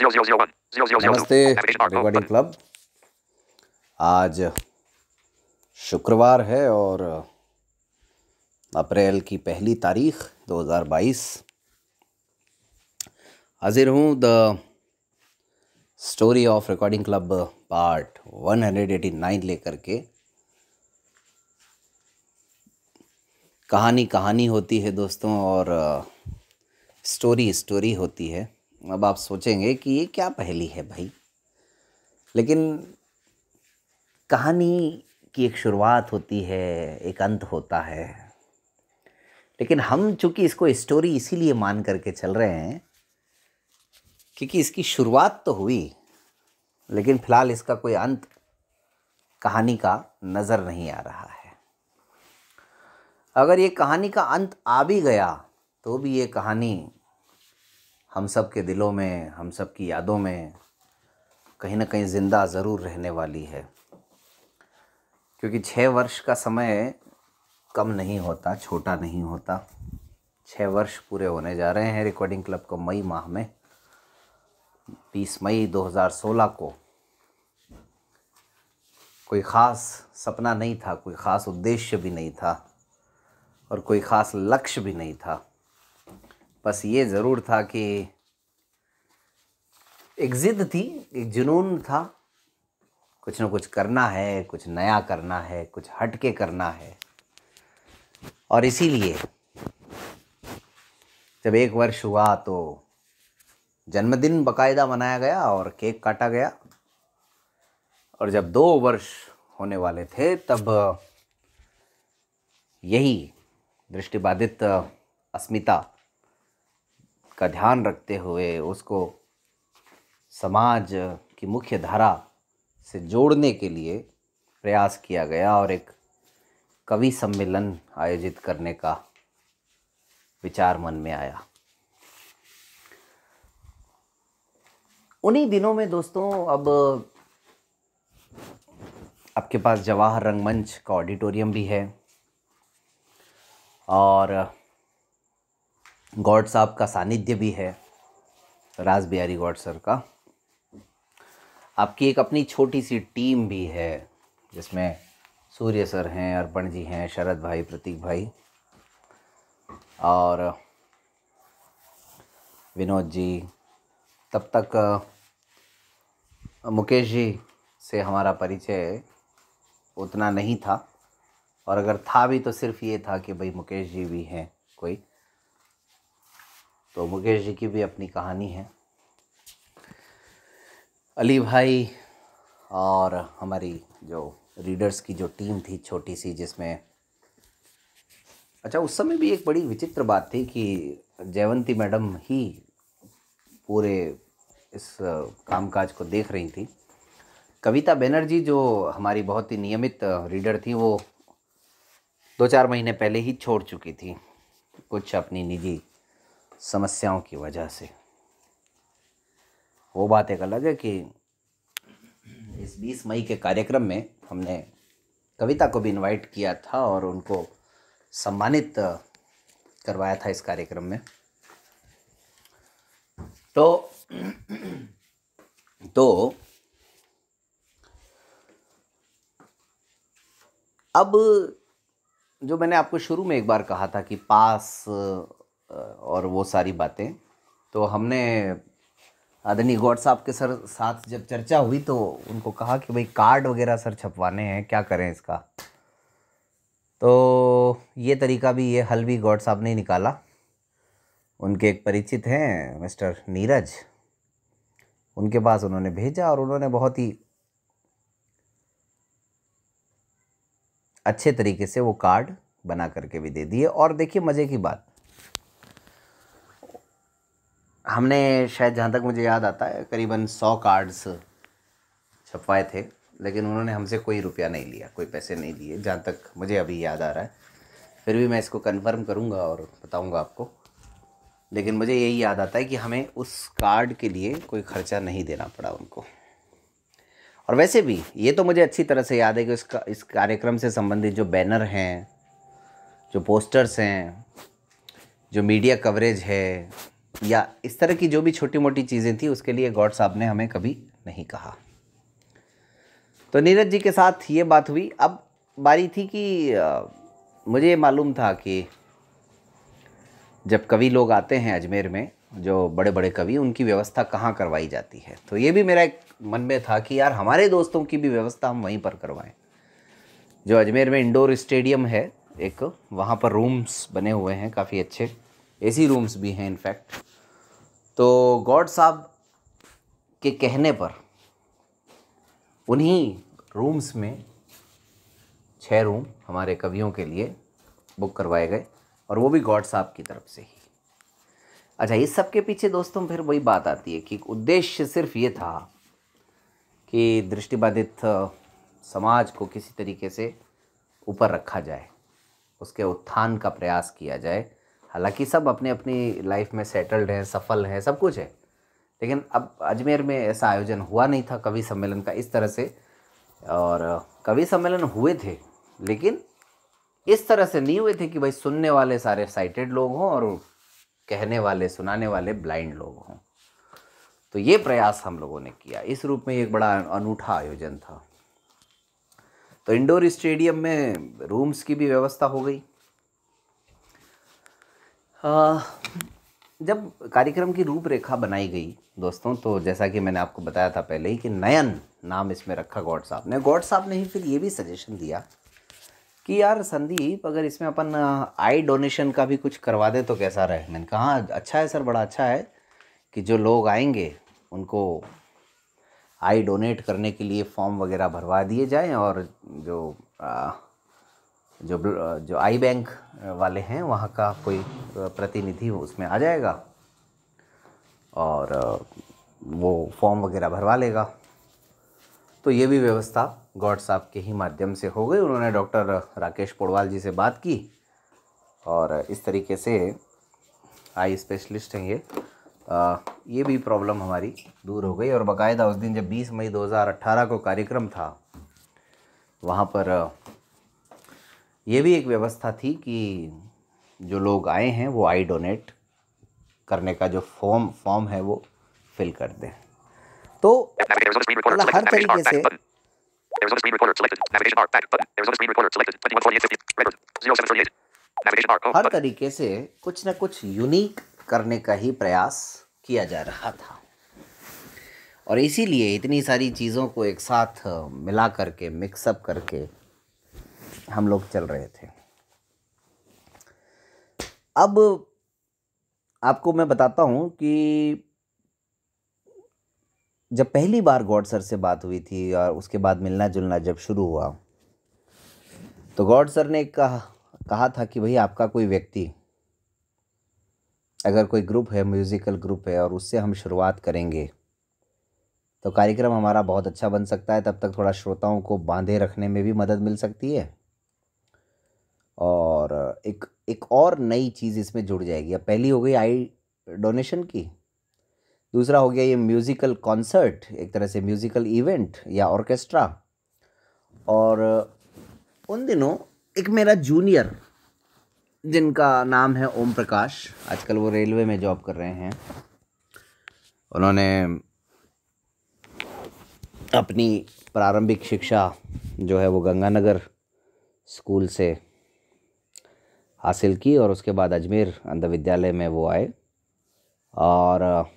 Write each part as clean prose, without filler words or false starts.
नमस्ते recording club. आज शुक्रवार है और अप्रैल की पहली तारीख 2022। हाजिर हूँ the story of recording club part 189 लेकर के। कहानी होती है दोस्तों और स्टोरी होती है। अब आप सोचेंगे कि ये क्या पहेली है भाई, लेकिन कहानी की एक शुरुआत होती है, एक अंत होता है। लेकिन हम चूंकि इसको स्टोरी इसीलिए मान करके चल रहे हैं क्योंकि इसकी शुरुआत तो हुई, लेकिन फिलहाल इसका कोई अंत कहानी का नज़र नहीं आ रहा है। अगर ये कहानी का अंत आ भी गया तो भी ये कहानी हम सब के दिलों में, हम सब की यादों में कहीं ना कहीं ज़िंदा ज़रूर रहने वाली है। क्योंकि 6 वर्ष का समय कम नहीं होता, छोटा नहीं होता। 6 वर्ष पूरे होने जा रहे हैं रिकॉर्डिंग क्लब को मई माह में। 20 मई 2016 को कोई ख़ास सपना नहीं था, कोई ख़ास उद्देश्य भी नहीं था और कोई ख़ास लक्ष्य भी नहीं था। बस ये ज़रूर था कि एक ज़िद थी, एक जुनून था, कुछ न कुछ करना है, कुछ नया करना है, कुछ हटके करना है। और इसीलिए जब 1 वर्ष हुआ तो जन्मदिन बाकायदा मनाया गया और केक काटा गया। और जब 2 वर्ष होने वाले थे तब यही दृष्टिबाधित अस्मिता का ध्यान रखते हुए उसको समाज की मुख्य धारा से जोड़ने के लिए प्रयास किया गया और एक कवि सम्मेलन आयोजित करने का विचार मन में आया। उन्हीं दिनों में दोस्तों अब आपके पास जवाहर रंगमंच का ऑडिटोरियम भी है और गॉड साहब का सानिध्य भी है, राज बिहारी गौड सर का। आपकी एक अपनी छोटी सी टीम भी है जिसमें सूर्य सर हैं, अर्पण जी हैं, शरद भाई, प्रतीक भाई और विनोद जी। तब तक मुकेश जी से हमारा परिचय उतना नहीं था, और अगर था भी तो सिर्फ ये था कि भाई मुकेश जी भी हैं कोई, तो मुकेश जी की भी अपनी कहानी है। अली भाई और हमारी जो रीडर्स की जो टीम थी छोटी सी, जिसमें अच्छा उस समय भी एक बड़ी विचित्र बात थी कि जयवंती मैडम ही पूरे इस कामकाज को देख रही थी। कविता बनर्जी जो हमारी बहुत ही नियमित रीडर थी, वो 2-4 महीने पहले ही छोड़ चुकी थी कुछ अपनी निजी समस्याओं की वजह से। वो बात एक अलग है कि इस 20 मई के कार्यक्रम में हमने कविता को भी इनवाइट किया था और उनको सम्मानित करवाया था इस कार्यक्रम में। तो अब जो मैंने आपको शुरू में एक बार कहा था कि पास और वो सारी बातें, तो हमने आदरणीय गौड साहब के सर साथ जब चर्चा हुई तो उनको कहा कि भाई कार्ड वगैरह सर छपवाने हैं, क्या करें इसका। तो ये तरीका भी, ये हल भी गौड साहब ने निकाला। उनके एक परिचित हैं मिस्टर नीरज, उनके पास उन्होंने भेजा और उन्होंने बहुत ही अच्छे तरीके से वो कार्ड बना करके भी दे दिए। और देखिए मज़े की बात, हमने शायद जहाँ तक मुझे याद आता है करीबन 100 कार्ड्स छपवाए थे, लेकिन उन्होंने हमसे कोई रुपया नहीं लिया, कोई पैसे नहीं लिए, जहाँ तक मुझे अभी याद आ रहा है। फिर भी मैं इसको कंफर्म करूँगा और बताऊँगा आपको। लेकिन मुझे यही याद आता है कि हमें उस कार्ड के लिए कोई ख़र्चा नहीं देना पड़ा उनको। और वैसे भी ये तो मुझे अच्छी तरह से याद है कि इस कार्यक्रम से संबंधित जो बैनर हैं, जो पोस्टर्स हैं, जो मीडिया कवरेज है, या इस तरह की जो भी छोटी मोटी चीज़ें थी उसके लिए गॉड साहब ने हमें कभी नहीं कहा। तो नीरज जी के साथ ये बात हुई। अब बारी थी कि मुझे मालूम था कि जब कवि लोग आते हैं अजमेर में, जो बड़े बड़े कवि, उनकी व्यवस्था कहाँ करवाई जाती है। तो ये भी मेरा एक मन में था कि यार हमारे दोस्तों की भी व्यवस्था हम वहीं पर करवाएं। जो अजमेर में इंडोर स्टेडियम है एक, वहाँ पर रूम्स बने हुए हैं काफ़ी अच्छे, एसी रूम्स भी हैं इनफैक्ट। तो गॉड साहब के कहने पर उन्हीं रूम्स में 6 रूम हमारे कवियों के लिए बुक करवाए गए, और वो भी गॉड साहब की तरफ से ही। अच्छा, इस सब के पीछे दोस्तों फिर वही बात आती है कि उद्देश्य सिर्फ ये था कि दृष्टिबाधित समाज को किसी तरीके से ऊपर रखा जाए, उसके उत्थान का प्रयास किया जाए। हालांकि सब अपने अपनी लाइफ में सेटल्ड हैं, सफल हैं, सब कुछ है, लेकिन अब अजमेर में ऐसा आयोजन हुआ नहीं था कवि सम्मेलन का इस तरह से। और कवि सम्मेलन हुए थे, लेकिन इस तरह से नहीं हुए थे कि भाई सुनने वाले सारे साइटेड लोग हों और कहने वाले, सुनाने वाले ब्लाइंड लोग हों। तो ये प्रयास हम लोगों ने किया। इस रूप में एक बड़ा अनूठा आयोजन था। तो इंडोर स्टेडियम में रूम्स की भी व्यवस्था हो गई। जब कार्यक्रम की रूपरेखा बनाई गई दोस्तों, तो जैसा कि मैंने आपको बताया था पहले ही कि नयन नाम इसमें रखा गॉड साहब ने। गॉड साहब ने ही फिर ये भी सजेशन दिया कि यार संदीप, अगर इसमें अपन आई डोनेशन का भी कुछ करवा दे तो कैसा रहे। मैंने कहा हाँ अच्छा है सर, बड़ा अच्छा है कि जो लोग आएंगे उनको आई डोनेट करने के लिए फॉर्म वगैरह भरवा दिए जाएं, और जो आई बैंक वाले हैं वहाँ का कोई प्रतिनिधि उसमें आ जाएगा और वो फॉर्म वगैरह भरवा लेगा। तो ये भी व्यवस्था गॉड साहब के ही माध्यम से हो गई। उन्होंने डॉक्टर राकेश पोडवाल जी से बात की और इस तरीके से आई स्पेशलिस्ट हैं ये भी प्रॉब्लम हमारी दूर हो गई। और बाकायदा उस दिन जब 20 मई 2018 को कार्यक्रम था, वहाँ पर ये भी एक व्यवस्था थी कि जो लोग आए हैं वो आई डोनेट करने का जो फॉर्म है वो फिल कर दें। तो हर तरीके से हर तरीके से कुछ ना कुछ यूनिक करने का ही प्रयास किया जा रहा था, और इसीलिए इतनी सारी चीज़ों को एक साथ मिला करके, मिक्सअप करके हम लोग चल रहे थे। अब आपको मैं बताता हूँ कि जब पहली बार गॉड सर से बात हुई थी और उसके बाद मिलना जुलना जब शुरू हुआ, तो गॉड सर ने कहा था कि भाई आपका कोई व्यक्ति, अगर कोई ग्रुप है, म्यूज़िकल ग्रुप है, और उससे हम शुरुआत करेंगे तो कार्यक्रम हमारा बहुत अच्छा बन सकता है। तब तक थोड़ा श्रोताओं को बांधे रखने में भी मदद मिल सकती है, और एक और नई चीज़ इसमें जुड़ जाएगी। अब पहली हो गई आई डोनेशन की, दूसरा हो गया ये म्यूज़िकल कॉन्सर्ट, एक तरह से म्यूज़िकल इवेंट या ऑर्केस्ट्रा। और उन दिनों एक मेरा जूनियर जिनका नाम है ओम प्रकाश, आजकल वो रेलवे में जॉब कर रहे हैं, उन्होंने अपनी प्रारंभिक शिक्षा जो है वो गंगानगर स्कूल से हासिल की, और उसके बाद अजमेर अंध विद्यालय में वो आए, और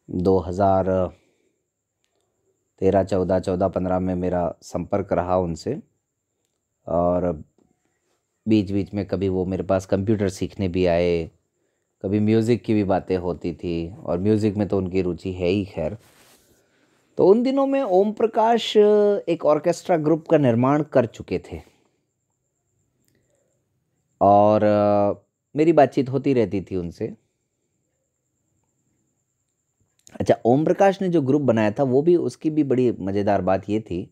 2013, 14, 15 में मेरा संपर्क रहा उनसे। और बीच बीच में कभी वो मेरे पास कंप्यूटर सीखने भी आए, कभी म्यूज़िक की भी बातें होती थी, और म्यूज़िक में तो उनकी रुचि है ही खैर। तो उन दिनों में ओम प्रकाश एक ऑर्केस्ट्रा ग्रुप का निर्माण कर चुके थे, और मेरी बातचीत होती रहती थी उनसे। अच्छा, ओम प्रकाश ने जो ग्रुप बनाया था वो भी, उसकी भी बड़ी मज़ेदार बात ये थी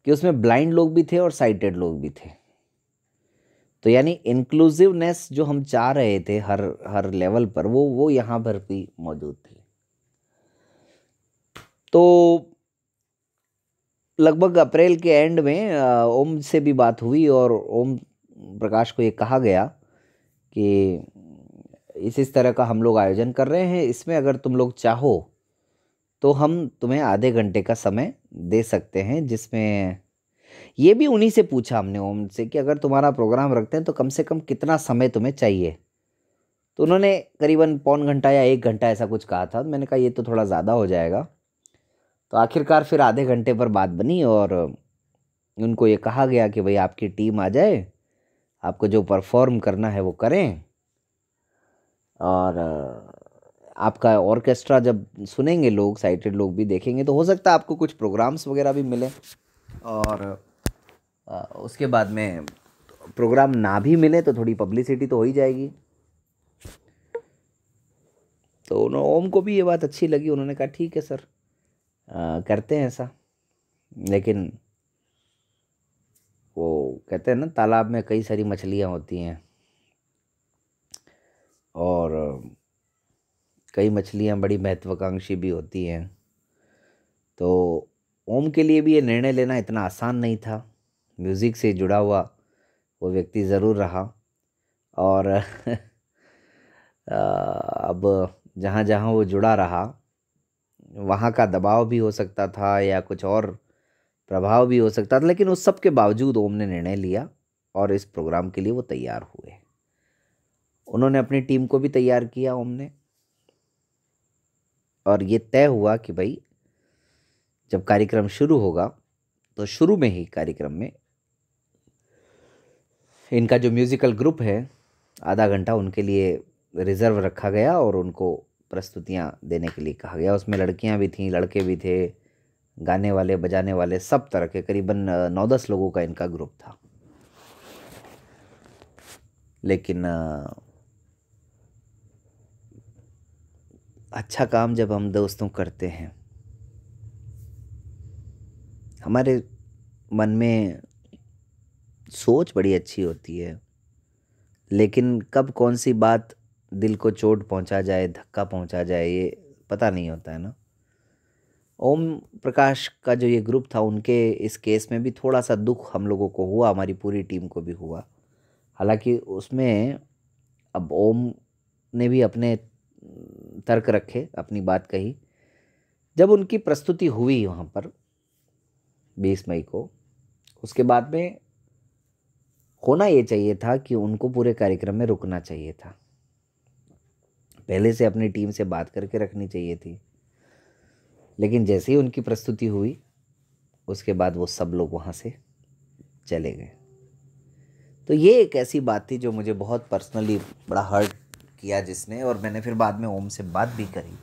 कि उसमें ब्लाइंड लोग भी थे और साइटेड लोग भी थे। तो यानी इंक्लूसिवनेस जो हम चाह रहे थे हर लेवल पर, वो यहाँ पर भी मौजूद थी। तो लगभग अप्रैल के एंड में ओम से भी बात हुई, और ओम प्रकाश को ये कहा गया कि इस तरह का हम लोग आयोजन कर रहे हैं। इसमें अगर तुम लोग चाहो तो हम तुम्हें आधे घंटे का समय दे सकते हैं, जिसमें ये भी उन्हीं से पूछा हमने ओम से कि अगर तुम्हारा प्रोग्राम रखते हैं तो कम से कम कितना समय तुम्हें चाहिए। तो उन्होंने करीबन पौन घंटा या 1 घंटा ऐसा कुछ कहा था। मैंने कहा ये तो थोड़ा ज़्यादा हो जाएगा। तो आखिरकार फिर आधे घंटे पर बात बनी और उनको ये कहा गया कि भाई आपकी टीम आ जाए, आपको जो परफॉर्म करना है वो करें, और आपका ऑर्केस्ट्रा जब सुनेंगे लोग, साइटेड लोग भी देखेंगे, तो हो सकता है आपको कुछ प्रोग्राम्स वगैरह भी मिले। और उसके बाद में प्रोग्राम ना भी मिले तो थोड़ी पब्लिसिटी तो हो ही जाएगी। तो ओम को भी ये बात अच्छी लगी। उन्होंने कहा ठीक है सर, करते हैं ऐसा। लेकिन वो कहते हैं ना, तालाब में कई सारी मछलियाँ होती हैं और कई मछलियाँ बड़ी महत्वाकांक्षी भी होती हैं। तो ओम के लिए भी ये निर्णय लेना इतना आसान नहीं था। म्यूज़िक से जुड़ा हुआ वो व्यक्ति ज़रूर रहा, और अब जहाँ जहाँ वो जुड़ा रहा वहाँ का दबाव भी हो सकता था या कुछ और प्रभाव भी हो सकता था, लेकिन उस सब के बावजूद ओम ने निर्णय लिया और इस प्रोग्राम के लिए वो तैयार हुए। उन्होंने अपनी टीम को भी तैयार किया ओम ने, और ये तय हुआ कि भाई जब कार्यक्रम शुरू होगा तो शुरू में ही कार्यक्रम में इनका जो म्यूज़िकल ग्रुप है आधा घंटा उनके लिए रिज़र्व रखा गया और उनको प्रस्तुतियां देने के लिए कहा गया। उसमें लड़कियां भी थीं, लड़के भी थे, गाने वाले बजाने वाले सब तरह के, करीबन 9-10 लोगों का इनका ग्रुप था। लेकिन अच्छा काम जब हम दोस्तों करते हैं, हमारे मन में सोच बड़ी अच्छी होती है, लेकिन कब कौन सी बात दिल को चोट पहुंचा जाए, धक्का पहुंचा जाए, ये पता नहीं होता है ना। ओम प्रकाश का जो ये ग्रुप था, उनके इस केस में भी थोड़ा सा दुख हम लोगों को हुआ, हमारी पूरी टीम को भी हुआ। हालांकि उसमें अब ओम ने भी अपने तर्क रखे, अपनी बात कही। जब उनकी प्रस्तुति हुई वहाँ पर 20 मई को, उसके बाद में होना ये चाहिए था कि उनको पूरे कार्यक्रम में रुकना चाहिए था, पहले से अपनी टीम से बात करके रखनी चाहिए थी। लेकिन जैसे ही उनकी प्रस्तुति हुई उसके बाद वो सब लोग वहाँ से चले गए। तो ये एक ऐसी बात थी जो मुझे बहुत पर्सनली बड़ा हर्ट किया जिसने, और मैंने फिर बाद में ओम से बात भी करी,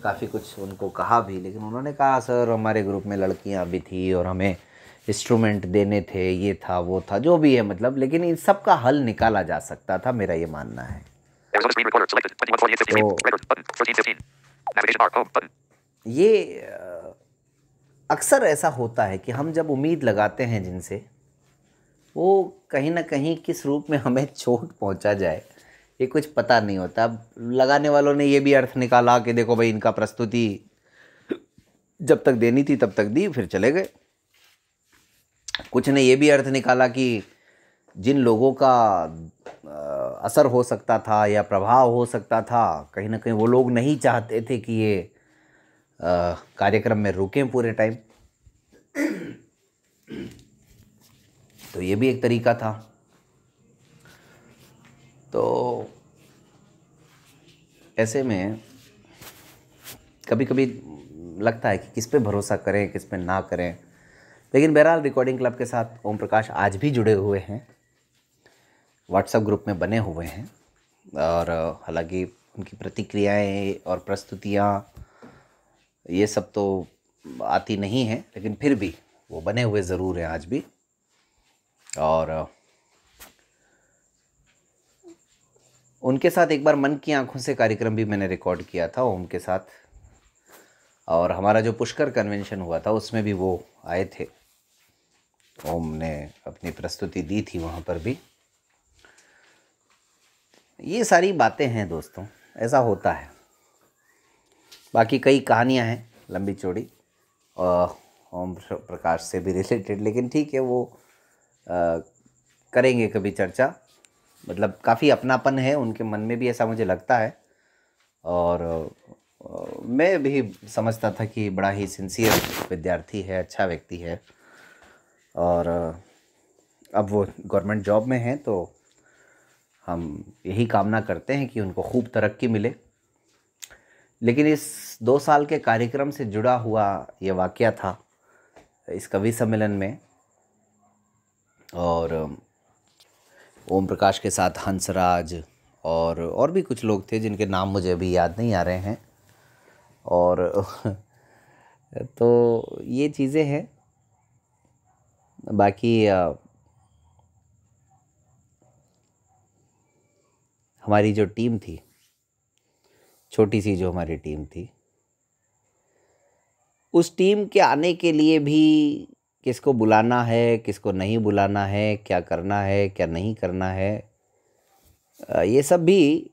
काफ़ी कुछ उनको कहा भी। लेकिन उन्होंने कहा सर हमारे ग्रुप में लड़कियां भी थी और हमें इंस्ट्रूमेंट देने थे, ये था वो था, जो भी है मतलब, लेकिन इन सब का हल निकाला जा सकता था, मेरा ये मानना है। तो ये अक्सर ऐसा होता है कि हम जब उम्मीद लगाते हैं जिनसे, वो कहीं ना कहीं किस रूप में हमें चोट पहुंचा जाए ये कुछ पता नहीं होता। अब लगाने वालों ने ये भी अर्थ निकाला कि देखो भाई इनका प्रस्तुति जब तक देनी थी तब तक दी, फिर चले गए। कुछ ने ये भी अर्थ निकाला कि जिन लोगों का असर हो सकता था या प्रभाव हो सकता था, कहीं ना कहीं वो लोग नहीं चाहते थे कि ये कार्यक्रम में रुकें पूरे टाइम। तो ये भी एक तरीका था। तो ऐसे में कभी कभी लगता है कि किस पे भरोसा करें, किस पे ना करें। लेकिन बहरहाल रिकॉर्डिंग क्लब के साथ ओम प्रकाश आज भी जुड़े हुए हैं, व्हाट्सएप ग्रुप में बने हुए हैं, और हालांकि उनकी प्रतिक्रियाएं और प्रस्तुतियां ये सब तो आती नहीं हैं, लेकिन फिर भी वो बने हुए ज़रूर हैं आज भी। और उनके साथ एक बार मन की आंखों से कार्यक्रम भी मैंने रिकॉर्ड किया था ओम के साथ, और हमारा जो पुष्कर कन्वेंशन हुआ था उसमें भी वो आए थे। ओम ने अपनी प्रस्तुति दी थी वहाँ पर भी। ये सारी बातें हैं दोस्तों, ऐसा होता है। बाकी कई कहानियाँ हैं लंबी चौड़ी ओम प्रकाश से भी रिलेटेड, लेकिन ठीक है, वो करेंगे कभी चर्चा। मतलब काफ़ी अपनापन है उनके मन में भी, ऐसा मुझे लगता है। और मैं भी समझता था कि बड़ा ही सिंसियर विद्यार्थी है, अच्छा व्यक्ति है। और अब वो गवर्नमेंट जॉब में हैं, तो हम यही कामना करते हैं कि उनको खूब तरक्की मिले। लेकिन इस 2 साल के कार्यक्रम से जुड़ा हुआ ये वाक़या था इस कवि सम्मेलन में, और ओम प्रकाश के साथ हंसराज और भी कुछ लोग थे जिनके नाम मुझे अभी याद नहीं आ रहे हैं। और तो ये चीज़ें हैं। बाकी हमारी जो टीम थी, छोटी सी जो हमारी टीम थी, उस टीम के आने के लिए भी किसको बुलाना है, किसको नहीं बुलाना है, क्या करना है, क्या नहीं करना है, ये सब भी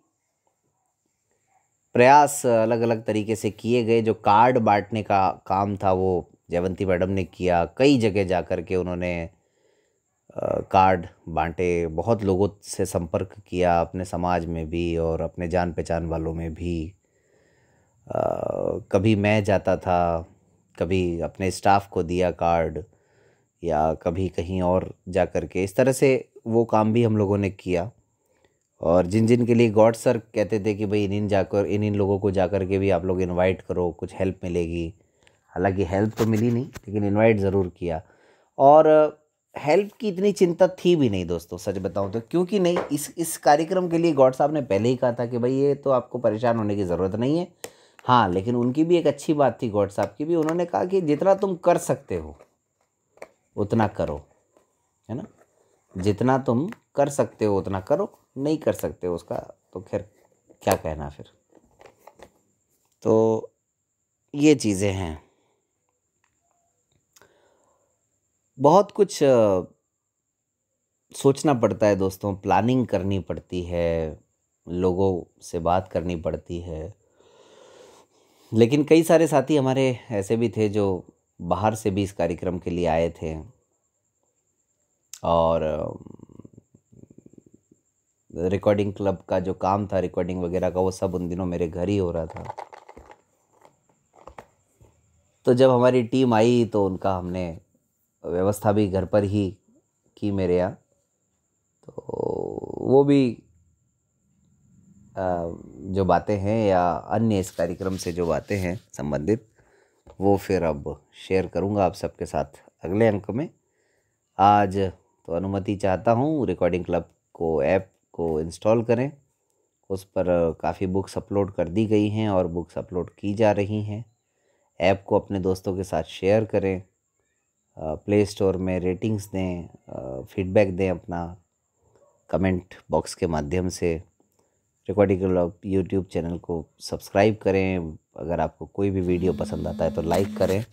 प्रयास अलग अलग तरीके से किए गए। जो कार्ड बांटने का काम था वो जयवंती मैडम ने किया। कई जगह जा कर के उन्होंने कार्ड बांटे, बहुत लोगों से संपर्क किया, अपने समाज में भी और अपने जान पहचान वालों में भी। कभी मैं जाता था, कभी अपने स्टाफ को दिया कार्ड, या कभी कहीं और जा कर के, इस तरह से वो काम भी हम लोगों ने किया। और जिन जिन के लिए गॉड सर कहते थे कि भाई इन लोगों को जाकर के भी आप लोग इनवाइट करो, कुछ हेल्प मिलेगी। हालांकि हेल्प तो मिली नहीं, लेकिन इनवाइट ज़रूर किया। और हेल्प की इतनी चिंता थी भी नहीं दोस्तों, सच बताऊं तो। क्योंकि नहीं, इस कार्यक्रम के लिए गॉड साहब ने पहले ही कहा था कि भाई ये तो आपको परेशान होने की ज़रूरत नहीं है। हाँ, लेकिन उनकी भी एक अच्छी बात थी, गॉड साहब की भी, उन्होंने कहा कि जितना तुम कर सकते हो उतना करो, है ना। जितना तुम कर सकते हो उतना करो, नहीं कर सकते हो उसका तो खैर क्या कहना फिर। तो ये चीज़ें हैं। बहुत कुछ सोचना पड़ता है दोस्तों, प्लानिंग करनी पड़ती है, लोगों से बात करनी पड़ती है। लेकिन कई सारे साथी हमारे ऐसे भी थे जो बाहर से भी इस कार्यक्रम के लिए आए थे, और रिकॉर्डिंग क्लब का जो काम था, रिकॉर्डिंग वगैरह का, वो सब उन दिनों मेरे घर ही हो रहा था। तो जब हमारी टीम आई तो उनका हमने व्यवस्था भी घर पर ही की मेरे यहाँ। तो वो भी जो बातें हैं या अन्य इस कार्यक्रम से जो बातें हैं संबंधित, वो फिर अब शेयर करूँगा आप सबके साथ अगले अंक में। आज तो अनुमति चाहता हूँ, रिकॉर्डिंग क्लब को ऐप को इंस्टॉल करें। उस पर काफ़ी बुक्स अपलोड कर दी गई हैं और बुक्स अपलोड की जा रही हैं। ऐप को अपने दोस्तों के साथ शेयर करें, प्ले स्टोर में रेटिंग्स दें, फीडबैक दें अपना कमेंट बॉक्स के माध्यम से। रिकॉर्डिंग क्लब यूट्यूब चैनल को सब्सक्राइब करें। अगर आपको कोई भी वीडियो पसंद आता है तो लाइक करें।